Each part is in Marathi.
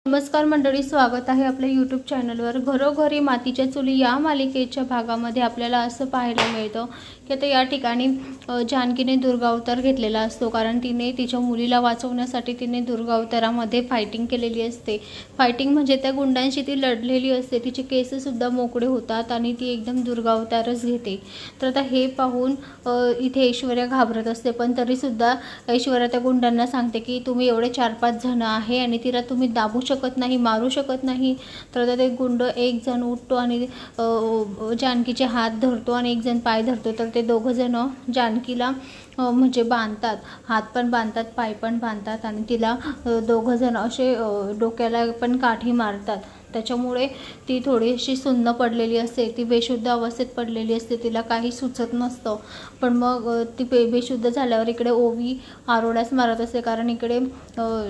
नमस्कार मंडळी, स्वागत आहे आपल्या यूट्यूब चॅनलवर। घरोघरी मातीच्या चुली या मालिकेच्या भागामध्ये आपल्याला असं पाहायला मिळतं की आता या ठिकाणी जानकीने दुर्गा अवतार घेतलेला असतो, कारण तिने तिच्या मुलीला वाचवण्यासाठी तिने दुर्गा अवतारामध्ये फायटिंग केलेली असते। फायटिंग म्हणजे त्या गुंडांशी ती लढलेली असते, तिचे केस सुद्धा मोकळे होतात आणि ती एकदम दुर्गा अवतारच घेते। तर आता हे पाहून इथे ऐश्वर्या घाबरत असते, पण तरीसुद्धा ऐश्वर्या त्या गुंडांना सांगते की तुम्ही एवढे 4-5 जण आहे आणि तिला तुम्ही दाबू शकत नाही, मारू शकत नाही। तर ते गुंड एक जण उठतो आणि जानकीचे हात धरतो आणि एक जण पाय धरतो। तर ते दोघं जण जानकीला म्हणजे बांधतात, हात पण बांधतात, पाय पण बांधतात आणि तिला दोघं जण असे डोक्याला पण काठी मारतात। त्याच्यामुळे ती थोडीशी सुन्न पडलेली असते, ती बेशुद्ध अवस्थेत पडलेली असते, तिला काही सुचत नसतं। पण मग ती बेशुद्ध झाल्यावर इकडे ओवी आरोडाच मारत असते, कारण इकडे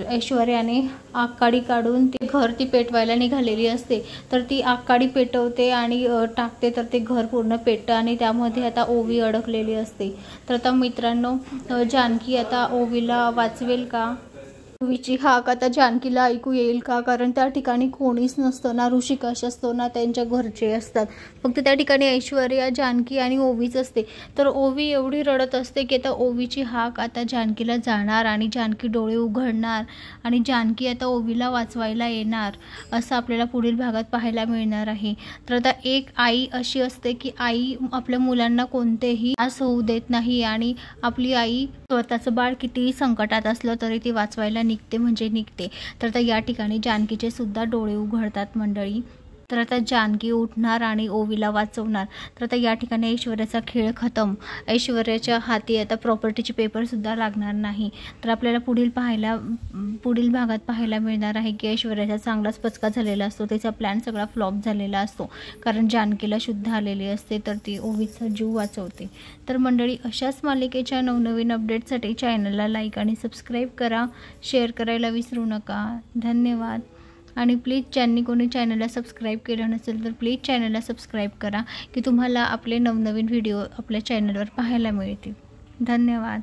ऐश्वर्याने आगकाडी काढून ते घर ती पेटवायला निघालेली असते। तर ती आगकाडी पेटवते आणि टाकते, तर ते घर पूर्ण पेटतं आणि त्यामध्ये आता ओवी अडकलेली असते। तर आता मित्रांनो, जानकी आता ओवीला वाचवेल का? ओवीची हाक आता जानकीला ऐकू येईल का? कारण त्या ठिकाणी कोणीच नसतं, ना ऋषिकेश असतो ना त्यांच्या घरचे असतात, फक्त त्या ठिकाणी ऐश्वर्या, जानकी आणि ओवीच असते। तर ओवी एवढी रडत असते की आता ओवीची हाक आता जानकीला जाणार आणि जानकी डोळे उघडणार आणि जानकी आता ओवीला वाचवायला येणार, असं आपल्याला पुढील भागात पाहायला मिळणार आहे। तर आता एक आई अशी असते की आई आपल्या मुलांना कोणतेही त्रास होऊ देत नाही आणि आपली आई स्वतःचं बाळ कितीही संकटात असलं तरी ती वाचवायला निघते म्हणजे निघते। तर आता या ठिकाणी जानकीचे सुद्धा डोळे उघडतात मंडळी। तर आता जानकी उठणार आणि ओवीला वाचवणार। तर आता या ठिकाणी ऐश्वर्याचा खेळ खतम, ऐश्वर्याच्या हाती आता प्रॉपर्टीचे पेपर सुद्धा लागणार नाही। तर आपल्याला पुढील भागात पाहायला मिळणार आहे की ऐश्वर्याचा चांगलाच पचका झालेला असतो, त्याचा प्लॅन सगळा फ्लॉप झालेला असतो, कारण जानकीला शुद्ध आलेली असते, तर ती ओवीचा जीव वाचवते। तर मंडळी, अशाच मालिकेच्या नवनवीन अपडेटसाठी चॅनलला लाईक आणि सबस्क्राईब करा, शेअर करायला विसरू नका। धन्यवाद। आणि प्लीज ज्यांनी कोणी चॅनलला सबस्क्राईब केलं नसेल तर प्लीज चॅनलला सबस्क्राईब करा की तुम्हाला आपले नवनवीन व्हिडिओ आपल्या चॅनलवर पाहायला मिळतील। धन्यवाद।